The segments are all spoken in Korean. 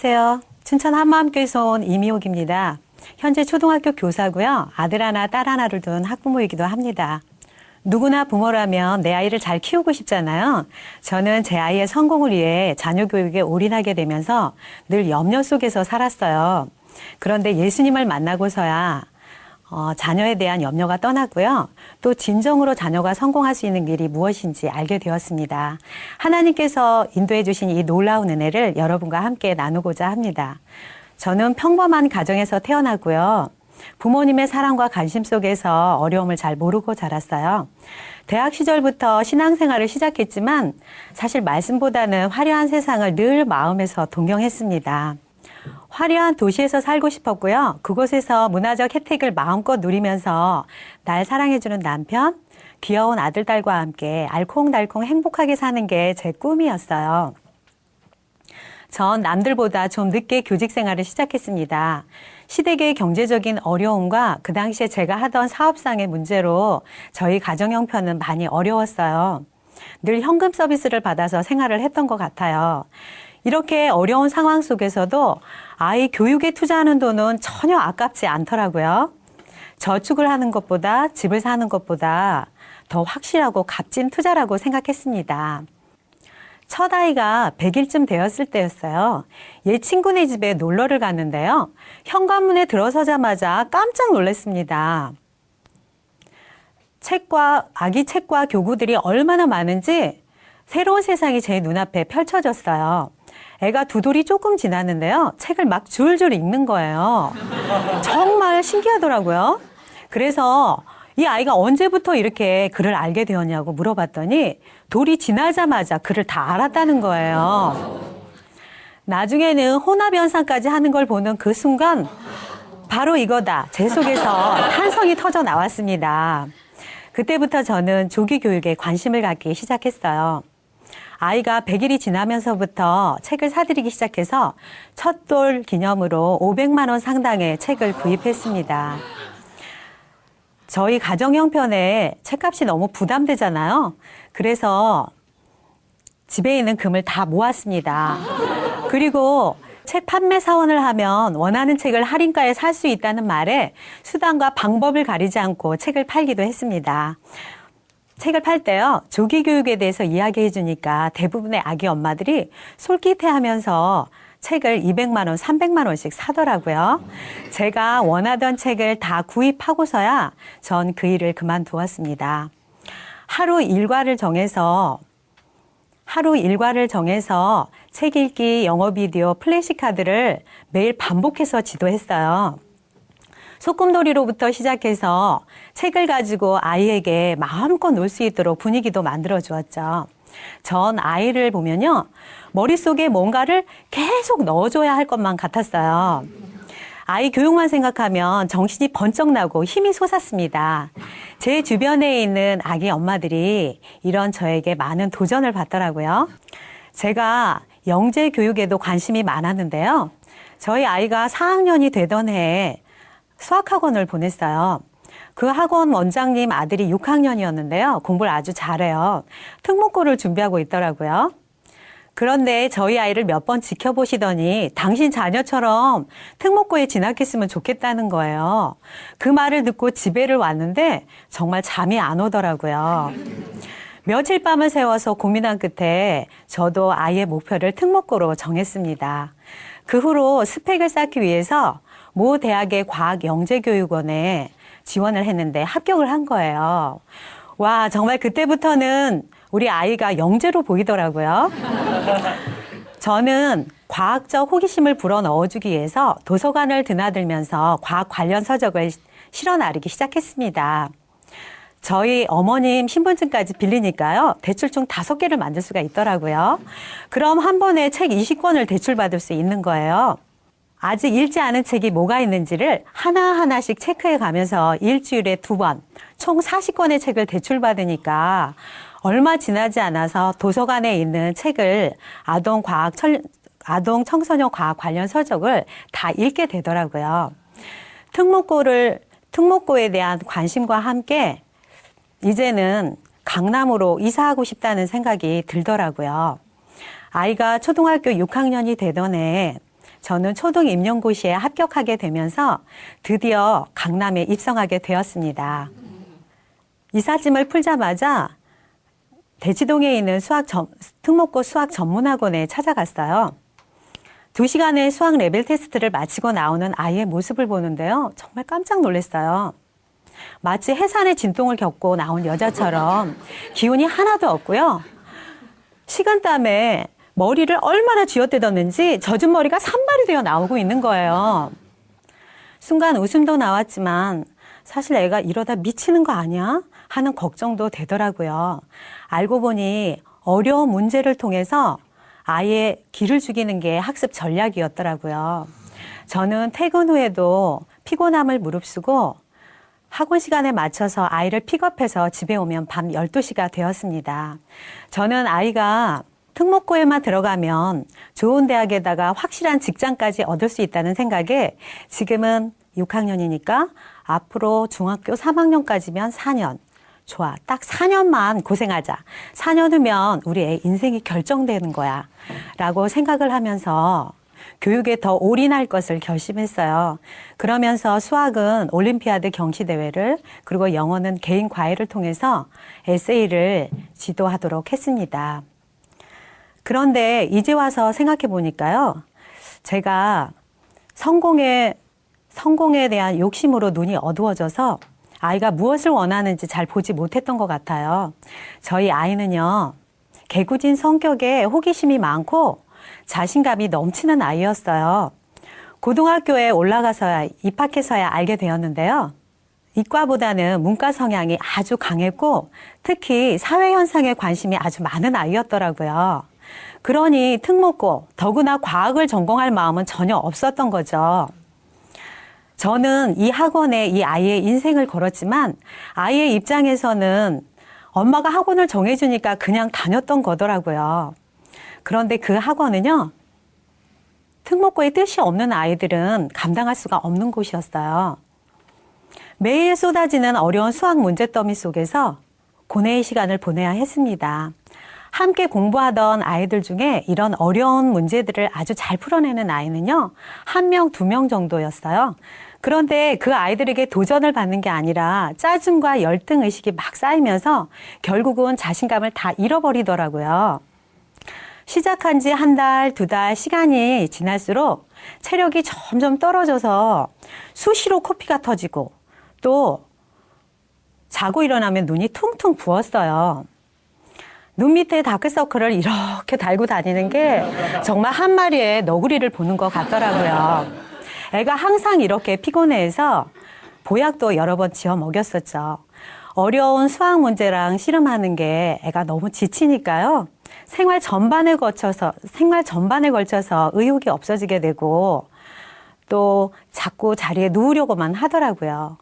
안녕하세요. 춘천 한마음교회에서 온 이미옥입니다. 현재 초등학교 교사고요. 아들 하나, 딸 하나를 둔 학부모이기도 합니다. 누구나 부모라면 내 아이를 잘 키우고 싶잖아요. 저는 제 아이의 성공을 위해 자녀 교육에 올인하게 되면서 늘 염려 속에서 살았어요. 그런데 예수님을 만나고서야 자녀에 대한 염려가 떠났고요. 또 진정으로 자녀가 성공할 수 있는 길이 무엇인지 알게 되었습니다. 하나님께서 인도해 주신 이 놀라운 은혜를 여러분과 함께 나누고자 합니다. 저는 평범한 가정에서 태어나고요. 부모님의 사랑과 관심 속에서 어려움을 잘 모르고 자랐어요. 대학 시절부터 신앙생활을 시작했지만 사실 말씀보다는 화려한 세상을 늘 마음에서 동경했습니다. 화려한 도시에서 살고 싶었고요. 그곳에서 문화적 혜택을 마음껏 누리면서 날 사랑해주는 남편, 귀여운 아들, 딸과 함께 알콩달콩 행복하게 사는 게 제 꿈이었어요. 전 남들보다 좀 늦게 교직 생활을 시작했습니다. 시댁의 경제적인 어려움과 그 당시에 제가 하던 사업상의 문제로 저희 가정 형편은 많이 어려웠어요. 늘 현금 서비스를 받아서 생활을 했던 것 같아요. 이렇게 어려운 상황 속에서도 아이 교육에 투자하는 돈은 전혀 아깝지 않더라고요. 저축을 하는 것보다 집을 사는 것보다 더 확실하고 값진 투자라고 생각했습니다. 첫 아이가 100일쯤 되었을 때였어요. 얘 친구네 집에 놀러를 갔는데요. 현관문에 들어서자마자 깜짝 놀랐습니다. 아기 책과 교구들이 얼마나 많은지 새로운 세상이 제 눈앞에 펼쳐졌어요. 애가 두 돌이 조금 지났는데요. 책을 막 줄줄 읽는 거예요. 정말 신기하더라고요. 그래서 이 아이가 언제부터 이렇게 글을 알게 되었냐고 물어봤더니 돌이 지나자마자 글을 다 알았다는 거예요. 나중에는 혼합연상까지 하는 걸 보는 그 순간 바로 이거다. 제 속에서 탄성이 터져 나왔습니다. 그때부터 저는 조기 교육에 관심을 갖기 시작했어요. 아이가 100일이 지나면서부터 책을 사드리기 시작해서 첫 돌 기념으로 500만 원 상당의 책을 구입했습니다. 저희 가정 형편에 책값이 너무 부담되잖아요. 그래서 집에 있는 금을 다 모았습니다. 그리고 책 판매 사원을 하면 원하는 책을 할인가에 살 수 있다는 말에 수단과 방법을 가리지 않고 책을 팔기도 했습니다. 책을 팔 때요, 조기 교육에 대해서 이야기해 주니까 대부분의 아기 엄마들이 솔깃해하면서 책을 200만 원, 300만 원씩 사더라고요. 제가 원하던 책을 다 구입하고서야 전 그 일을 그만두었습니다. 하루 일과를 정해서 책 읽기, 영어 비디오, 플래시카드를 매일 반복해서 지도했어요. 소꿉놀이로부터 시작해서 책을 가지고 아이에게 마음껏 놀 수 있도록 분위기도 만들어 주었죠. 전 아이를 보면요, 머릿속에 뭔가를 계속 넣어줘야 할 것만 같았어요. 아이 교육만 생각하면 정신이 번쩍 나고 힘이 솟았습니다. 제 주변에 있는 아기 엄마들이 이런 저에게 많은 도전을 받더라고요. 제가 영재 교육에도 관심이 많았는데요. 저희 아이가 4학년이 되던 해에 수학학원을 보냈어요. 그 학원 원장님 아들이 6학년이었는데요. 공부를 아주 잘해요. 특목고를 준비하고 있더라고요. 그런데 저희 아이를 몇 번 지켜보시더니 당신 자녀처럼 특목고에 진학했으면 좋겠다는 거예요. 그 말을 듣고 집에를 왔는데 정말 잠이 안 오더라고요. 며칠 밤을 새워서 고민한 끝에 저도 아이의 목표를 특목고로 정했습니다. 그 후로 스펙을 쌓기 위해서 모 대학의 과학영재교육원에 지원을 했는데 합격을 한 거예요. 와, 정말 그때부터는 우리 아이가 영재로 보이더라고요. 저는 과학적 호기심을 불어넣어주기 위해서 도서관을 드나들면서 과학 관련 서적을 실어 나르기 시작했습니다. 저희 어머님 신분증까지 빌리니까요, 대출총 5개를 만들 수가 있더라고요. 그럼 한 번에 책 20권을 대출받을 수 있는 거예요. 아직 읽지 않은 책이 뭐가 있는지를 하나하나씩 체크해 가면서 일주일에 2번, 총 40권의 책을 대출받으니까 얼마 지나지 않아서 도서관에 있는 책을 아동 청소년 과학 관련 서적을 다 읽게 되더라고요. 특목고에 대한 관심과 함께 이제는 강남으로 이사하고 싶다는 생각이 들더라고요. 아이가 초등학교 6학년이 되던 해 저는 초등 임용고시에 합격하게 되면서 드디어 강남에 입성하게 되었습니다. 이삿짐을 풀자마자 대치동에 있는 특목고 수학 전문학원에 찾아갔어요. 2시간의 수학 레벨 테스트를 마치고 나오는 아이의 모습을 보는데요. 정말 깜짝 놀랐어요. 마치 해산의 진동을 겪고 나온 여자처럼 기운이 하나도 없고요. 식은땀에 머리를 얼마나 쥐어뜯었는지 젖은 머리가 산발이 되어 나오고 있는 거예요. 순간 웃음도 나왔지만 사실 애가 이러다 미치는 거 아니야? 하는 걱정도 되더라고요. 알고 보니 어려운 문제를 통해서 아이의 기를 죽이는 게 학습 전략이었더라고요. 저는 퇴근 후에도 피곤함을 무릅쓰고 학원 시간에 맞춰서 아이를 픽업해서 집에 오면 밤 12시가 되었습니다. 저는 아이가 특목고에만 들어가면 좋은 대학에다가 확실한 직장까지 얻을 수 있다는 생각에 지금은 6학년이니까 앞으로 중학교 3학년까지면 4년. 좋아. 딱 4년만 고생하자. 4년 후면 우리 애 인생이 결정되는 거야. 라고 생각을 하면서 교육에 더 올인할 것을 결심했어요. 그러면서 수학은 올림피아드 경시대회를 그리고 영어는 개인 과외를 통해서 에세이를 지도하도록 했습니다. 그런데 이제 와서 생각해 보니까요. 제가 성공에 대한 욕심으로 눈이 어두워져서 아이가 무엇을 원하는지 잘 보지 못했던 것 같아요. 저희 아이는요, 개구진 성격에 호기심이 많고 자신감이 넘치는 아이였어요. 고등학교에 올라가서야, 입학해서야 알게 되었는데요. 이과보다는 문과 성향이 아주 강했고 특히 사회현상에 관심이 아주 많은 아이였더라고요. 그러니 특목고, 더구나 과학을 전공할 마음은 전혀 없었던 거죠. 저는 이 학원에 이 아이의 인생을 걸었지만 아이의 입장에서는 엄마가 학원을 정해주니까 그냥 다녔던 거더라고요. 그런데 그 학원은요, 특목고에 뜻이 없는 아이들은 감당할 수가 없는 곳이었어요. 매일 쏟아지는 어려운 수학 문제더미 속에서 고뇌의 시간을 보내야 했습니다. 함께 공부하던 아이들 중에 이런 어려운 문제들을 아주 잘 풀어내는 아이는요, 1명, 2명 정도였어요. 그런데 그 아이들에게 도전을 받는 게 아니라 짜증과 열등 의식이 막 쌓이면서 결국은 자신감을 다 잃어버리더라고요. 시작한 지 1달, 2달 시간이 지날수록 체력이 점점 떨어져서 수시로 코피가 터지고 또 자고 일어나면 눈이 퉁퉁 부었어요. 눈 밑에 다크서클을 이렇게 달고 다니는 게 정말 한 마리의 너구리를 보는 것 같더라고요. 애가 항상 이렇게 피곤해해서 보약도 여러 번 지어 먹였었죠. 어려운 수학 문제랑 씨름하는 게 애가 너무 지치니까요. 생활 전반에 걸쳐서 의욕이 없어지게 되고 또 자꾸 자리에 누우려고만 하더라고요.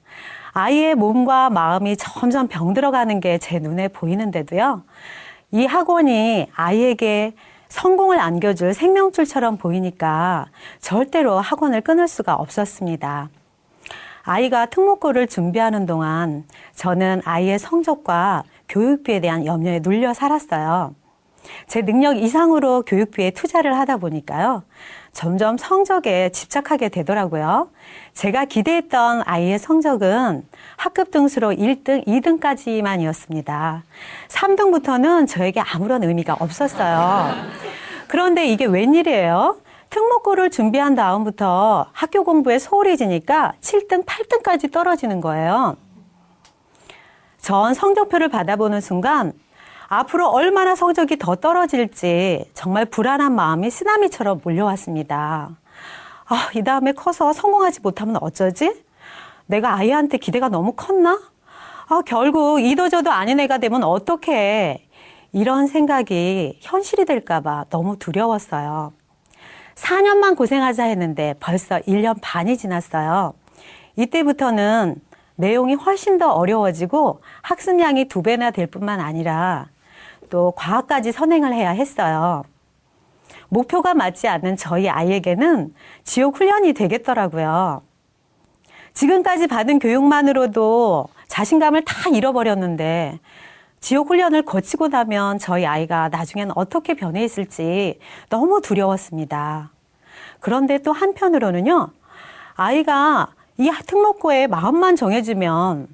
아이의 몸과 마음이 점점 병들어가는 게 제 눈에 보이는데도요. 이 학원이 아이에게 성공을 안겨줄 생명줄처럼 보이니까 절대로 학원을 끊을 수가 없었습니다. 아이가 특목고를 준비하는 동안 저는 아이의 성적과 교육비에 대한 염려에 눌려 살았어요. 제 능력 이상으로 교육비에 투자를 하다 보니까요. 점점 성적에 집착하게 되더라고요. 제가 기대했던 아이의 성적은 학급 등수로 1등, 2등까지만이었습니다. 3등부터는 저에게 아무런 의미가 없었어요. 그런데 이게 웬일이에요? 특목고를 준비한 다음부터 학교 공부에 소홀해지니까 7등, 8등까지 떨어지는 거예요. 전 성적표를 받아보는 순간 앞으로 얼마나 성적이 더 떨어질지 정말 불안한 마음이 쓰나미처럼 몰려왔습니다. 이 다음에 커서 성공하지 못하면 어쩌지? 내가 아이한테 기대가 너무 컸나? 결국 이도저도 아닌 애가 되면 어떡해? 이런 생각이 현실이 될까 봐 너무 두려웠어요. 4년만 고생하자 했는데 벌써 1년 반이 지났어요. 이때부터는 내용이 훨씬 더 어려워지고 학습량이 2배나 될 뿐만 아니라 또 과학까지 선행을 해야 했어요. 목표가 맞지 않는 저희 아이에게는 지옥 훈련이 되겠더라고요. 지금까지 받은 교육만으로도 자신감을 다 잃어버렸는데 지옥 훈련을 거치고 나면 저희 아이가 나중엔 어떻게 변해 있을지 너무 두려웠습니다. 그런데 또 한편으로는요, 아이가 이 특목고에 마음만 정해주면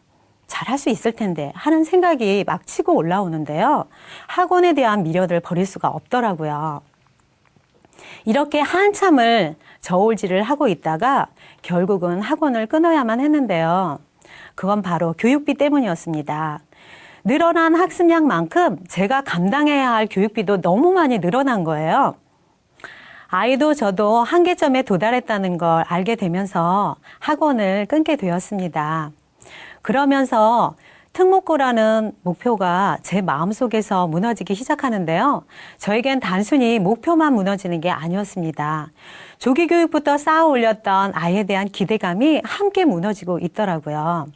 잘할 수 있을 텐데 하는 생각이 막 치고 올라오는데요. 학원에 대한 미련을 버릴 수가 없더라고요. 이렇게 한참을 저울질을 하고 있다가 결국은 학원을 끊어야만 했는데요. 그건 바로 교육비 때문이었습니다. 늘어난 학습량만큼 제가 감당해야 할 교육비도 너무 많이 늘어난 거예요. 아이도 저도 한계점에 도달했다는 걸 알게 되면서 학원을 끊게 되었습니다. 그러면서 특목고라는 목표가 제 마음속에서 무너지기 시작하는데요. 저에겐 단순히 목표만 무너지는 게 아니었습니다. 조기 교육부터 쌓아 올렸던 아이에 대한 기대감이 함께 무너지고 있더라고요.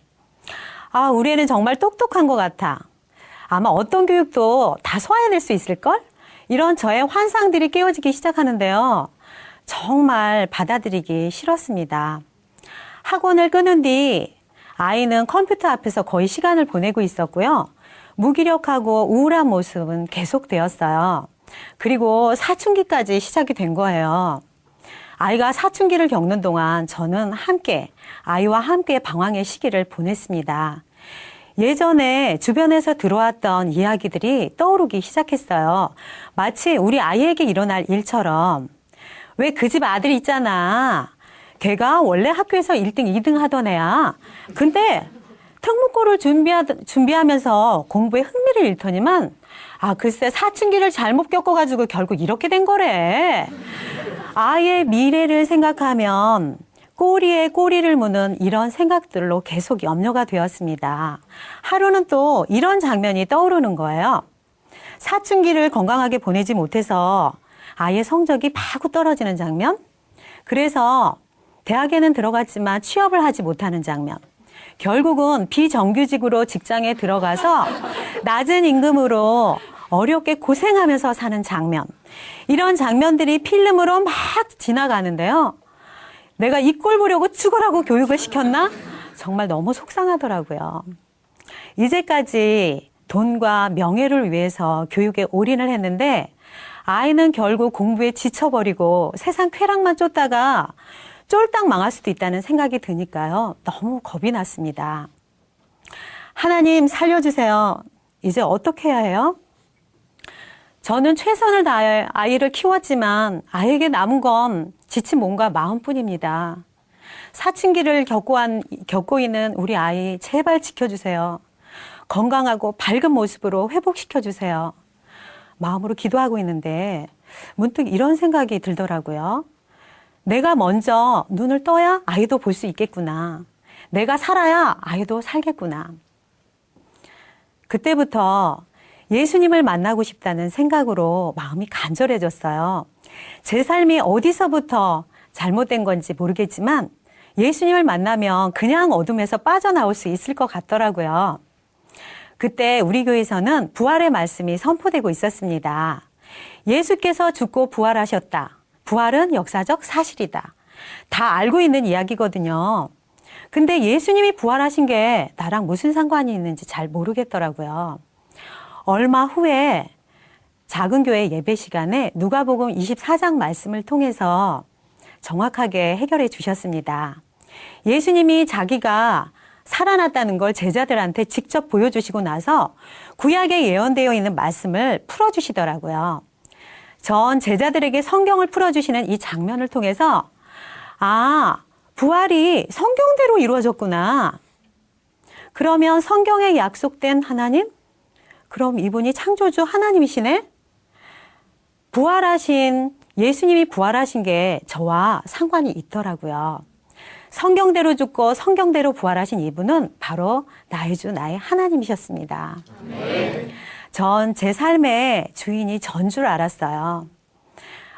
아, 우리 애는 정말 똑똑한 것 같아. 아마 어떤 교육도 다 소화해낼 수 있을걸? 이런 저의 환상들이 깨어지기 시작하는데요. 정말 받아들이기 싫었습니다. 학원을 끊은 뒤 아이는 컴퓨터 앞에서 거의 시간을 보내고 있었고요. 무기력하고 우울한 모습은 계속되었어요. 그리고 사춘기까지 시작이 된 거예요. 아이가 사춘기를 겪는 동안 저는 아이와 함께 방황의 시기를 보냈습니다. 예전에 주변에서 들어왔던 이야기들이 떠오르기 시작했어요. 마치 우리 아이에게 일어날 일처럼. 왜 그 집 아들 있잖아. 걔가 원래 학교에서 1등, 2등 하던 애야. 근데 특목고를 준비하면서 공부에 흥미를 잃더니만 글쎄 사춘기를 잘못 겪어가지고 결국 이렇게 된 거래. 아이의 미래를 생각하면 꼬리에 꼬리를 무는 이런 생각들로 계속 염려가 되었습니다. 하루는 또 이런 장면이 떠오르는 거예요. 사춘기를 건강하게 보내지 못해서 아이의 성적이 마구 떨어지는 장면. 그래서 대학에는 들어갔지만 취업을 하지 못하는 장면. 결국은 비정규직으로 직장에 들어가서 낮은 임금으로 어렵게 고생하면서 사는 장면. 이런 장면들이 필름으로 막 지나가는데요. 내가 이 꼴 보려고 죽으라고 교육을 시켰나? 정말 너무 속상하더라고요. 이제까지 돈과 명예를 위해서 교육에 올인을 했는데 아이는 결국 공부에 지쳐버리고 세상 쾌락만 쫓다가 쫄딱 망할 수도 있다는 생각이 드니까요. 너무 겁이 났습니다. 하나님 살려주세요. 이제 어떻게 해야 해요? 저는 최선을 다해 아이를 키웠지만 아이에게 남은 건 지친 몸과 마음뿐입니다. 사춘기를 겪고 있는 우리 아이 제발 지켜주세요. 건강하고 밝은 모습으로 회복시켜주세요. 마음으로 기도하고 있는데 문득 이런 생각이 들더라고요. 내가 먼저 눈을 떠야 아이도 볼 수 있겠구나. 내가 살아야 아이도 살겠구나. 그때부터 예수님을 만나고 싶다는 생각으로 마음이 간절해졌어요. 제 삶이 어디서부터 잘못된 건지 모르겠지만 예수님을 만나면 그냥 어둠에서 빠져나올 수 있을 것 같더라고요. 그때 우리 교회에서는 부활의 말씀이 선포되고 있었습니다. 예수께서 죽고 부활하셨다. 부활은 역사적 사실이다. 다 알고 있는 이야기거든요. 근데 예수님이 부활하신 게 나랑 무슨 상관이 있는지 잘 모르겠더라고요. 얼마 후에 작은 교회 예배 시간에 누가복음 24장 말씀을 통해서 정확하게 해결해 주셨습니다. 예수님이 자기가 살아났다는 걸 제자들한테 직접 보여주시고 나서 구약에 예언되어 있는 말씀을 풀어주시더라고요. 전 제자들에게 성경을 풀어주시는 이 장면을 통해서 부활이 성경대로 이루어졌구나. 그러면 성경에 약속된 하나님? 그럼 이분이 창조주 하나님이시네? 부활하신 예수님이 부활하신 게 저와 상관이 있더라고요. 성경대로 죽고 성경대로 부활하신 이분은 바로 나의 주 나의 하나님이셨습니다. 전 제 삶의 주인이 전 줄 알았어요.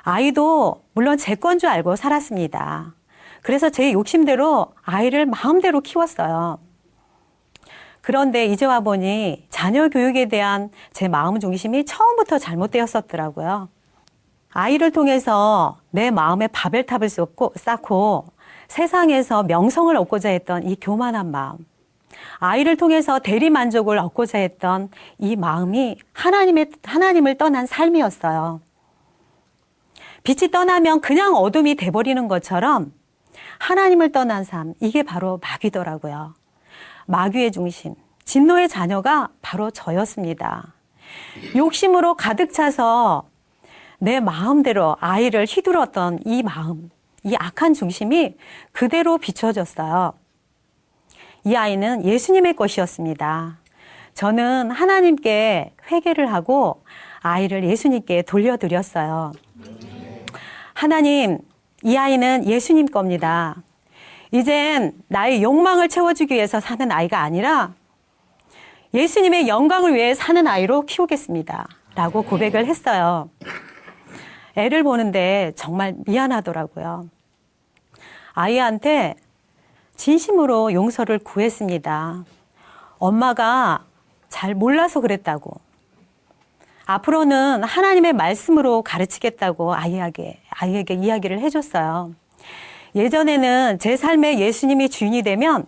아이도 물론 제 건 줄 알고 살았습니다. 그래서 제 욕심대로 아이를 마음대로 키웠어요. 그런데 이제 와보니 자녀 교육에 대한 제 마음 중심이 처음부터 잘못되었었더라고요. 아이를 통해서 내 마음에 바벨탑을 쌓고 세상에서 명성을 얻고자 했던 이 교만한 마음, 아이를 통해서 대리만족을 얻고자 했던 이 마음이 하나님을 떠난 삶이었어요. 빛이 떠나면 그냥 어둠이 돼버리는 것처럼 하나님을 떠난 삶, 이게 바로 마귀더라고요. 마귀의 중심, 진노의 자녀가 바로 저였습니다. 욕심으로 가득 차서 내 마음대로 아이를 휘둘렀던 이 마음, 이 악한 중심이 그대로 비춰졌어요. 이 아이는 예수님의 것이었습니다. 저는 하나님께 회개를 하고 아이를 예수님께 돌려드렸어요. 하나님, 이 아이는 예수님 겁니다. 이젠 나의 욕망을 채워주기 위해서 사는 아이가 아니라 예수님의 영광을 위해 사는 아이로 키우겠습니다. 라고 고백을 했어요. 애를 보는데 정말 미안하더라고요. 아이한테 진심으로 용서를 구했습니다. 엄마가 잘 몰라서 그랬다고. 앞으로는 하나님의 말씀으로 가르치겠다고 아이에게 이야기를 해줬어요. 예전에는 제 삶에 예수님이 주인이 되면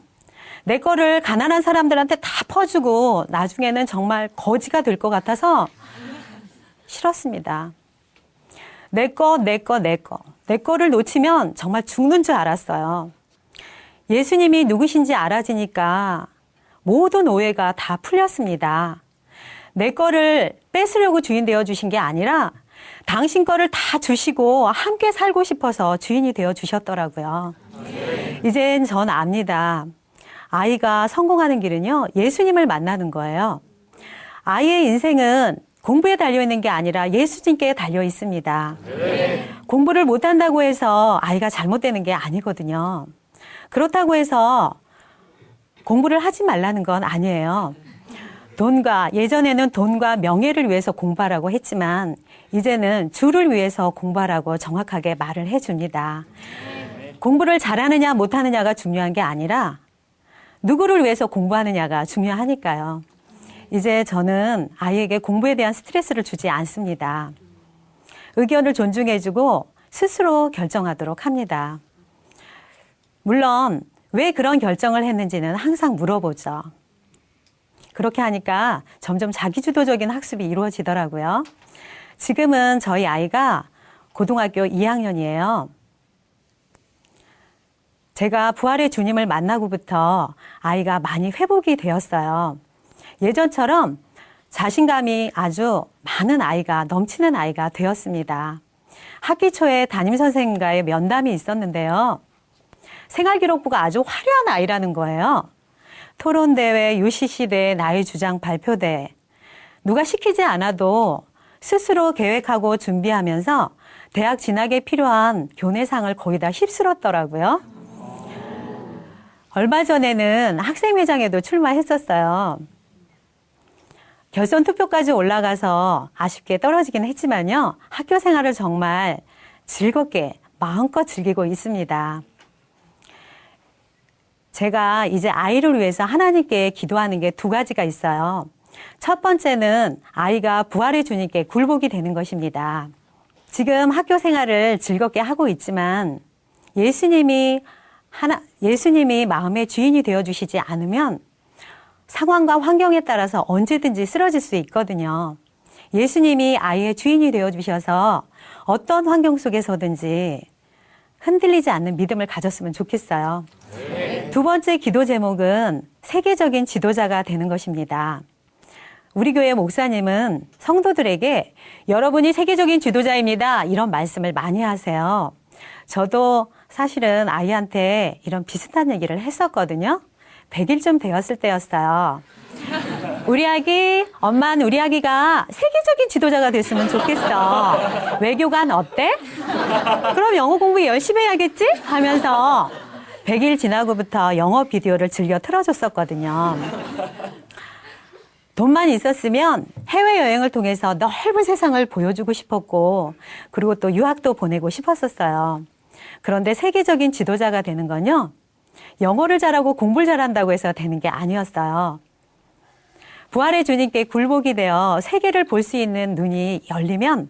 내 거를 가난한 사람들한테 다 퍼주고 나중에는 정말 거지가 될 것 같아서 싫었습니다. 내 거를 놓치면 정말 죽는 줄 알았어요. 예수님이 누구신지 알아지니까 모든 오해가 다 풀렸습니다. 내 거를 뺏으려고 주인 되어주신 게 아니라 당신 거를 다 주시고 함께 살고 싶어서 주인이 되어주셨더라고요. 이젠 전 압니다. 아이가 성공하는 길은요, 예수님을 만나는 거예요. 아이의 인생은 공부에 달려있는 게 아니라 예수님께 달려 있습니다. 공부를 못한다고 해서 아이가 잘못되는 게 아니거든요. 그렇다고 해서 공부를 하지 말라는 건 아니에요. 예전에는 돈과 명예를 위해서 공부하라고 했지만 이제는 주를 위해서 공부하라고 정확하게 말을 해줍니다. 공부를 잘하느냐 못하느냐가 중요한 게 아니라 누구를 위해서 공부하느냐가 중요하니까요. 이제 저는 아이에게 공부에 대한 스트레스를 주지 않습니다. 의견을 존중해주고 스스로 결정하도록 합니다. 물론 왜 그런 결정을 했는지는 항상 물어보죠. 그렇게 하니까 점점 자기주도적인 학습이 이루어지더라고요. 지금은 저희 아이가 고등학교 2학년이에요. 제가 부활의 주님을 만나고부터 아이가 많이 회복이 되었어요. 예전처럼 자신감이 아주 많은 아이가, 넘치는 아이가 되었습니다. 학기 초에 담임선생님과의 면담이 있었는데요. 생활기록부가 아주 화려한 아이라는 거예요. 토론대회, UCC대회, 나의 주장 발표대회. 누가 시키지 않아도 스스로 계획하고 준비하면서 대학 진학에 필요한 교내상을 거의 다 휩쓸었더라고요. 얼마 전에는 학생회장에도 출마했었어요. 결선 투표까지 올라가서 아쉽게 떨어지긴 했지만요. 학교 생활을 정말 즐겁게 마음껏 즐기고 있습니다. 제가 이제 아이를 위해서 하나님께 기도하는 게 두 가지가 있어요. 첫 번째는 아이가 부활의 주님께 굴복이 되는 것입니다. 지금 학교 생활을 즐겁게 하고 있지만 예수님이 마음의 주인이 되어주시지 않으면 상황과 환경에 따라서 언제든지 쓰러질 수 있거든요. 예수님이 아이의 주인이 되어주셔서 어떤 환경 속에서든지 흔들리지 않는 믿음을 가졌으면 좋겠어요. 두 번째 기도 제목은 세계적인 지도자가 되는 것입니다. 우리 교회 목사님은 성도들에게 여러분이 세계적인 지도자입니다. 이런 말씀을 많이 하세요. 저도 사실은 아이한테 이런 비슷한 얘기를 했었거든요. 100일쯤 되었을 때였어요. 엄마는 우리 아기가 세계적인 지도자가 됐으면 좋겠어. 외교관 어때? 그럼 영어 공부 열심히 해야겠지? 하면서 100일 지나고부터 영어 비디오를 즐겨 틀어줬었거든요. 돈만 있었으면 해외여행을 통해서 넓은 세상을 보여주고 싶었고, 그리고 또 유학도 보내고 싶었었어요. 그런데 세계적인 지도자가 되는 건요, 영어를 잘하고 공부를 잘한다고 해서 되는 게 아니었어요. 부활의 주님께 굴복이 되어 세계를 볼 수 있는 눈이 열리면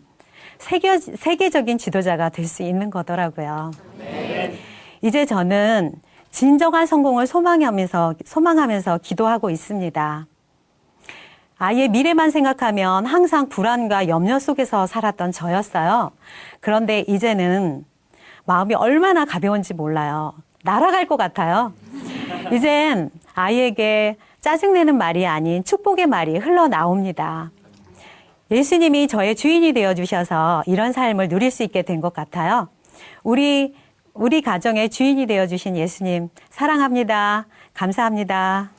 세계적인 지도자가 될 수 있는 거더라고요. 네. 이제 저는 진정한 성공을 소망하면서 기도하고 있습니다. 아이의 미래만 생각하면 항상 불안과 염려 속에서 살았던 저였어요. 그런데 이제는 마음이 얼마나 가벼운지 몰라요. 날아갈 것 같아요. 이젠 아이에게 짜증내는 말이 아닌 축복의 말이 흘러나옵니다. 예수님이 저의 주인이 되어주셔서 이런 삶을 누릴 수 있게 된 것 같아요. 우리 가정의 주인이 되어주신 예수님 사랑합니다. 감사합니다.